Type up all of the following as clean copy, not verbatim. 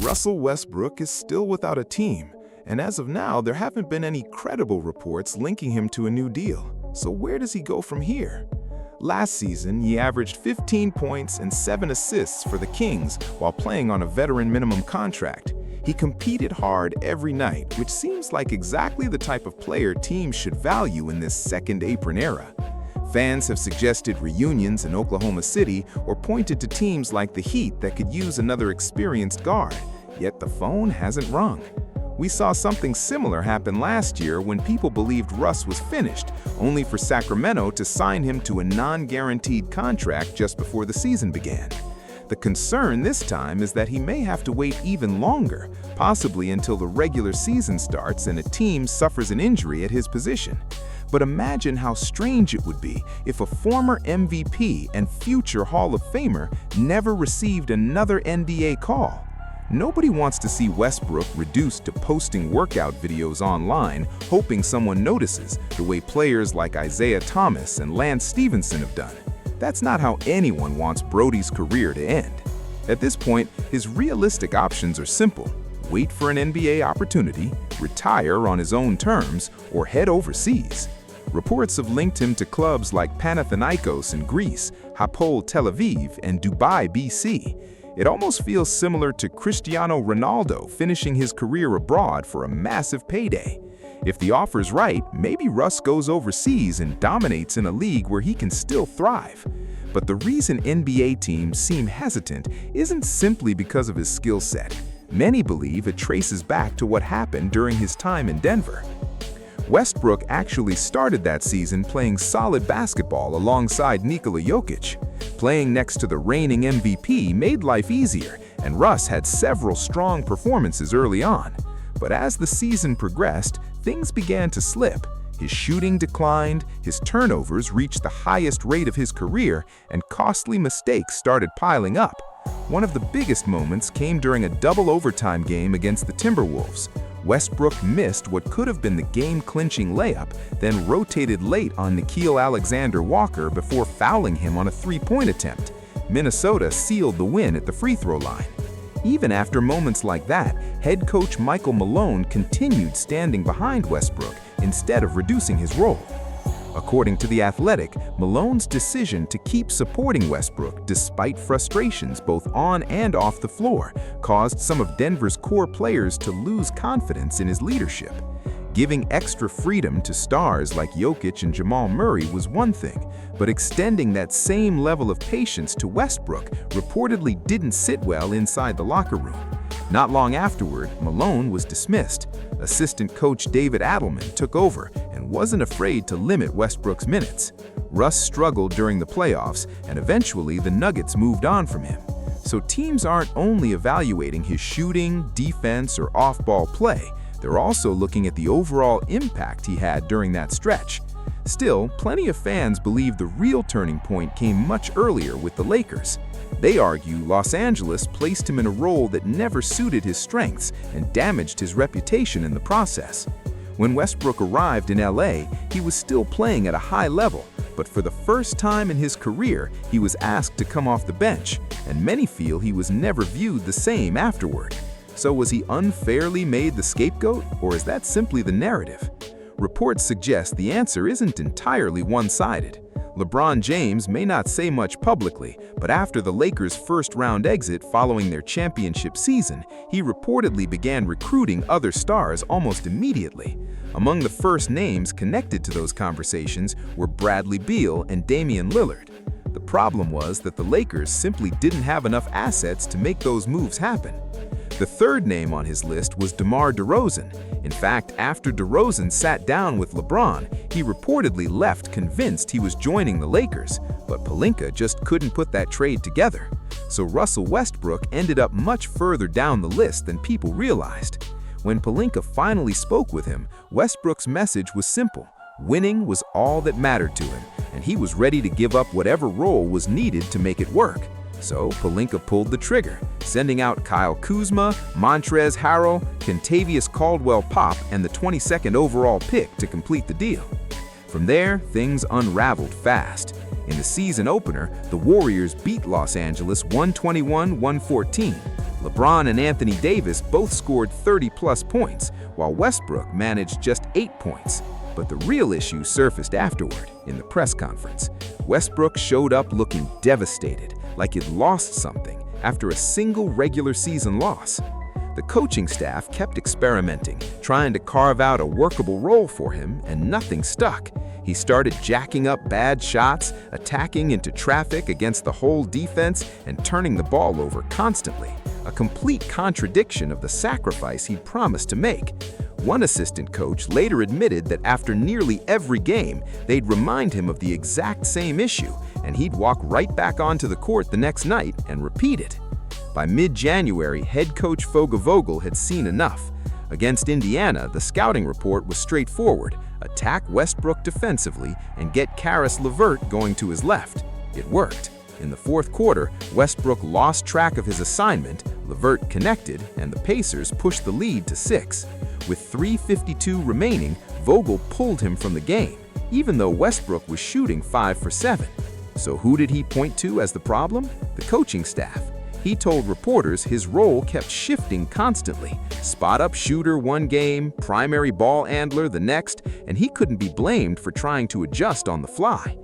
Russell Westbrook is still without a team, and as of now, there haven't been any credible reports linking him to a new deal. So where does he go from here? Last season, he averaged 15 points and 7 assists for the Kings while playing on a veteran minimum contract. He competed hard every night, which seems like exactly the type of player teams should value in this second apron era. Fans have suggested reunions in Oklahoma City or pointed to teams like the Heat that could use another experienced guard, yet the phone hasn't rung. We saw something similar happen last year when people believed Russ was finished, only for Sacramento to sign him to a non-guaranteed contract just before the season began. The concern this time is that he may have to wait even longer, possibly until the regular season starts and a team suffers an injury at his position. But imagine how strange it would be if a former MVP and future Hall of Famer never received another NBA call. Nobody wants to see Westbrook reduced to posting workout videos online, hoping someone notices, the way players like Isaiah Thomas and Lance Stevenson have done. That's not how anyone wants Brody's career to end. At this point, his realistic options are simple: wait for an NBA opportunity, retire on his own terms, or head overseas. Reports have linked him to clubs like Panathinaikos in Greece, Hapoel Tel Aviv, and Dubai, BC. It almost feels similar to Cristiano Ronaldo finishing his career abroad for a massive payday. If the offer's right, maybe Russ goes overseas and dominates in a league where he can still thrive. But the reason NBA teams seem hesitant isn't simply because of his skill set. Many believe it traces back to what happened during his time in Denver. Westbrook actually started that season playing solid basketball alongside Nikola Jokic. Playing next to the reigning MVP made life easier, and Russ had several strong performances early on. But as the season progressed, things began to slip. His shooting declined, his turnovers reached the highest rate of his career, and costly mistakes started piling up. One of the biggest moments came during a double overtime game against the Timberwolves. Westbrook missed what could have been the game-clinching layup, then rotated late on Nickeil Alexander-Walker before fouling him on a three-point attempt. Minnesota sealed the win at the free throw line. Even after moments like that, head coach Michael Malone continued standing behind Westbrook instead of reducing his role. According to The Athletic, Malone's decision to keep supporting Westbrook despite frustrations both on and off the floor caused some of Denver's core players to lose confidence in his leadership. Giving extra freedom to stars like Jokic and Jamal Murray was one thing, but extending that same level of patience to Westbrook reportedly didn't sit well inside the locker room. Not long afterward, Malone was dismissed. Assistant coach David Adelman took over and wasn't afraid to limit Westbrook's minutes. Russ struggled during the playoffs, and eventually the Nuggets moved on from him. So teams aren't only evaluating his shooting, defense, or off-ball play, they're also looking at the overall impact he had during that stretch. Still, plenty of fans believe the real turning point came much earlier with the Lakers. They argue Los Angeles placed him in a role that never suited his strengths and damaged his reputation in the process. When Westbrook arrived in LA, he was still playing at a high level, but for the first time in his career, he was asked to come off the bench, and many feel he was never viewed the same afterward. So was he unfairly made the scapegoat, or is that simply the narrative? Reports suggest the answer isn't entirely one-sided. LeBron James may not say much publicly, but after the Lakers' first-round exit following their championship season, he reportedly began recruiting other stars almost immediately. Among the first names connected to those conversations were Bradley Beal and Damian Lillard. The problem was that the Lakers simply didn't have enough assets to make those moves happen. The third name on his list was DeMar DeRozan. In fact, after DeRozan sat down with LeBron, he reportedly left convinced he was joining the Lakers, but Pelinka just couldn't put that trade together. So Russell Westbrook ended up much further down the list than people realized. When Pelinka finally spoke with him, Westbrook's message was simple: winning was all that mattered to him, and he was ready to give up whatever role was needed to make it work. So Pelinka pulled the trigger, sending out Kyle Kuzma, Montrezl Harrell, Kentavious Caldwell-Pope, and the 22nd overall pick to complete the deal. From there, things unraveled fast. In the season opener, the Warriors beat Los Angeles 121-114. LeBron and Anthony Davis both scored 30-plus points, while Westbrook managed just 8 points. But the real issue surfaced afterward, in the press conference. Westbrook showed up looking devastated, like he'd lost something after a single regular season loss. The coaching staff kept experimenting, trying to carve out a workable role for him, and nothing stuck. He started jacking up bad shots, attacking into traffic against the whole defense, and turning the ball over constantly. A complete contradiction of the sacrifice he'd promised to make. One assistant coach later admitted that after nearly every game, they'd remind him of the exact same issue, and he'd walk right back onto the court the next night and repeat it. By mid-January, head coach Vogel had seen enough. Against Indiana, the scouting report was straightforward: attack Westbrook defensively and get Caris LeVert going to his left. It worked. In the fourth quarter, Westbrook lost track of his assignment, LeVert connected, and the Pacers pushed the lead to 6. With 3:52 remaining, Vogel pulled him from the game, even though Westbrook was shooting 5 for 7. So who did he point to as the problem? The coaching staff. He told reporters his role kept shifting constantly. Spot-up shooter one game, primary ball handler the next, and he couldn't be blamed for trying to adjust on the fly.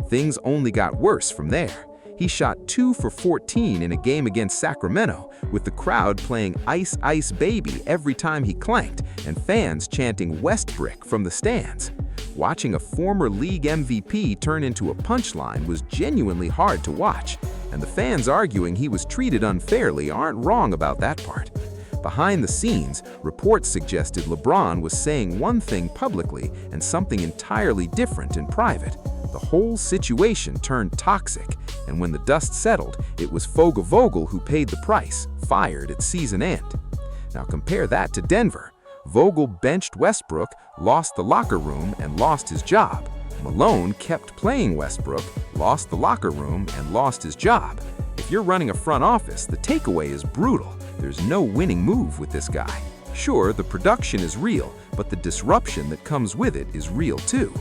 Things only got worse from there. He shot 2 for 14 in a game against Sacramento, with the crowd playing Ice Ice Baby every time he clanked, and fans chanting Westbrick from the stands. Watching a former league MVP turn into a punchline was genuinely hard to watch, and the fans arguing he was treated unfairly aren't wrong about that part. Behind the scenes, reports suggested LeBron was saying one thing publicly and something entirely different in private. The whole situation turned toxic, and when the dust settled, it was Vogel who paid the price, fired at season end. Now compare that to Denver. Vogel benched Westbrook, lost the locker room, and lost his job. Malone kept playing Westbrook, lost the locker room, and lost his job. If you're running a front office, the takeaway is brutal. There's no winning move with this guy. Sure, the production is real, but the disruption that comes with it is real too.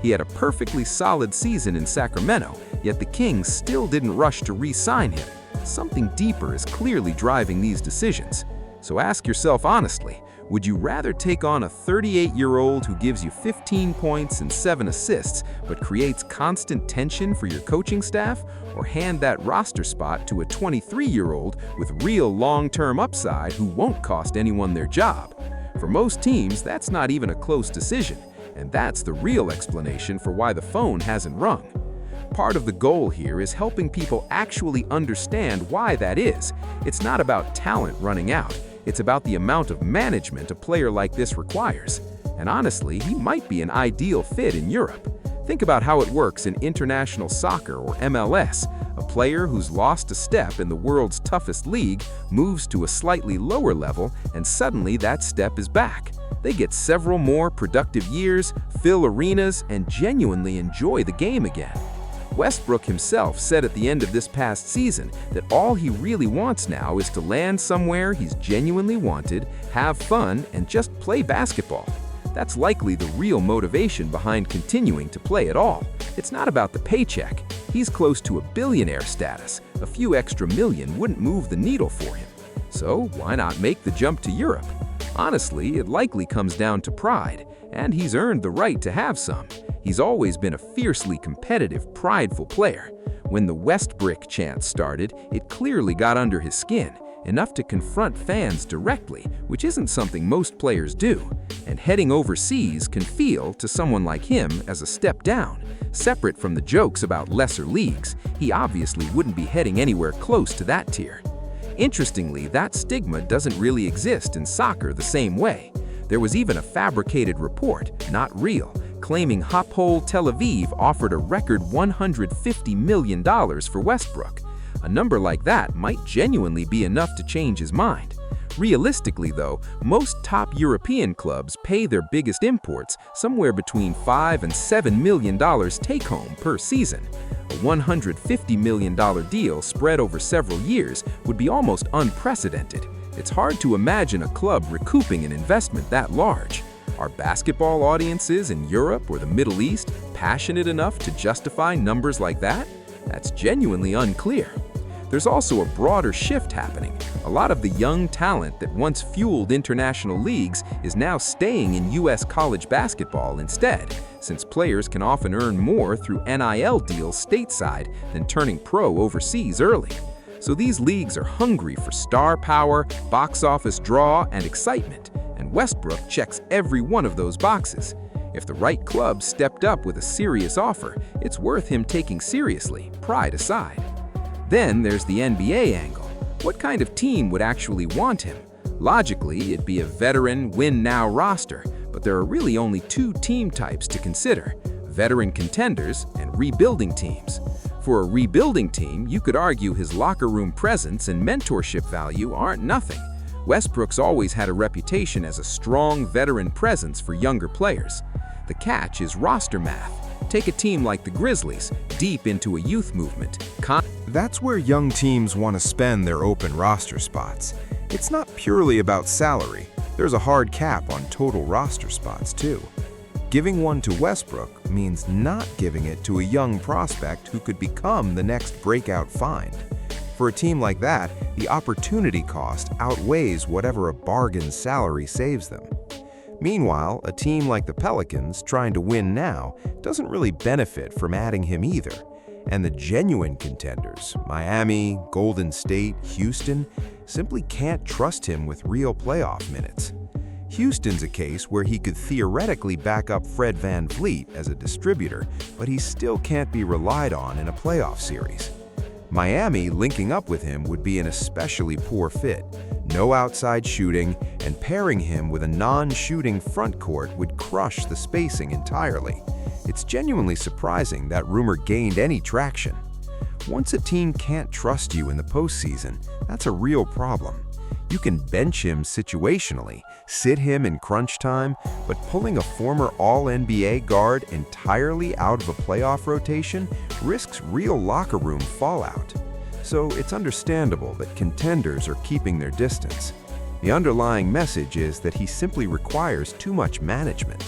He had a perfectly solid season in Sacramento, yet the Kings still didn't rush to re-sign him. Something deeper is clearly driving these decisions. So ask yourself honestly, would you rather take on a 38-year-old who gives you 15 points and 7 assists but creates constant tension for your coaching staff, or hand that roster spot to a 23-year-old with real long-term upside who won't cost anyone their job? For most teams, that's not even a close decision, and that's the real explanation for why the phone hasn't rung. Part of the goal here is helping people actually understand why that is. It's not about talent running out. It's about the amount of management a player like this requires. And honestly, he might be an ideal fit in Europe. Think about how it works in international soccer or MLS. A player who's lost a step in the world's toughest league moves to a slightly lower level, and suddenly that step is back. They get several more productive years, fill arenas, and genuinely enjoy the game again. Westbrook himself said at the end of this past season that all he really wants now is to land somewhere he's genuinely wanted, have fun, and just play basketball. That's likely the real motivation behind continuing to play at all. It's not about the paycheck. He's close to a billionaire status. A few extra million wouldn't move the needle for him. So why not make the jump to Europe? Honestly, it likely comes down to pride, and he's earned the right to have some. He's always been a fiercely competitive, prideful player. When the Westbrick chant started, it clearly got under his skin, enough to confront fans directly, which isn't something most players do. And heading overseas can feel, to someone like him, as a step down. Separate from the jokes about lesser leagues, he obviously wouldn't be heading anywhere close to that tier. Interestingly, that stigma doesn't really exist in soccer the same way. There was even a fabricated report, not real, claiming Hapoel Tel Aviv offered a record $150 million for Westbrook. A number like that might genuinely be enough to change his mind. Realistically, though, most top European clubs pay their biggest imports somewhere between $5 and $7 million take-home per season. A $150 million deal spread over several years would be almost unprecedented. It's hard to imagine a club recouping an investment that large. Are basketball audiences in Europe or the Middle East passionate enough to justify numbers like that? That's genuinely unclear. There's also a broader shift happening. A lot of the young talent that once fueled international leagues is now staying in U.S. college basketball instead, since players can often earn more through NIL deals stateside than turning pro overseas early. So these leagues are hungry for star power, box office draw, and excitement, and Westbrook checks every one of those boxes. If the right club stepped up with a serious offer, it's worth him taking seriously, pride aside. Then there's the NBA angle. What kind of team would actually want him? Logically, it'd be a veteran, win-now roster, but there are really only two team types to consider: veteran contenders and rebuilding teams. For a rebuilding team, you could argue his locker room presence and mentorship value aren't nothing. Westbrook's always had a reputation as a strong veteran presence for younger players. The catch is roster math. Take a team like the Grizzlies, deep into a youth movement. That's where young teams want to spend their open roster spots. It's not purely about salary. There's a hard cap on total roster spots, too. Giving one to Westbrook means not giving it to a young prospect who could become the next breakout find. For a team like that, the opportunity cost outweighs whatever a bargain salary saves them. Meanwhile, a team like the Pelicans, trying to win now, doesn't really benefit from adding him either. And the genuine contenders, Miami, Golden State, Houston, simply can't trust him with real playoff minutes. Houston's a case where he could theoretically back up Fred VanVleet as a distributor, but he still can't be relied on in a playoff series. Miami linking up with him would be an especially poor fit. No outside shooting, and pairing him with a non-shooting front court would crush the spacing entirely. It's genuinely surprising that rumor gained any traction. Once a team can't trust you in the postseason, that's a real problem. You can bench him situationally, sit him in crunch time, but pulling a former All-NBA guard entirely out of a playoff rotation risks real locker room fallout. So it's understandable that contenders are keeping their distance. The underlying message is that he simply requires too much management.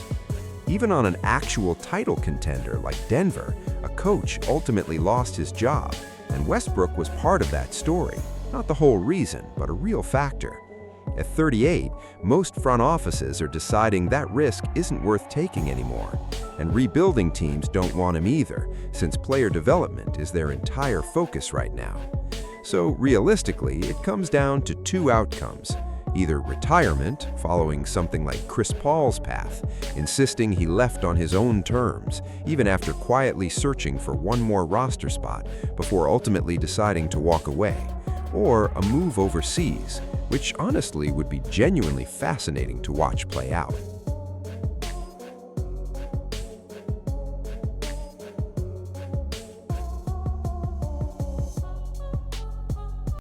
Even on an actual title contender like Denver, a coach ultimately lost his job, and Westbrook was part of that story. Not the whole reason, but a real factor. At 38, most front offices are deciding that risk isn't worth taking anymore, and rebuilding teams don't want him either, since player development is their entire focus right now. So realistically, it comes down to two outcomes: either retirement, following something like Chris Paul's path, insisting he left on his own terms, even after quietly searching for one more roster spot before ultimately deciding to walk away, or a move overseas, which honestly would be genuinely fascinating to watch play out.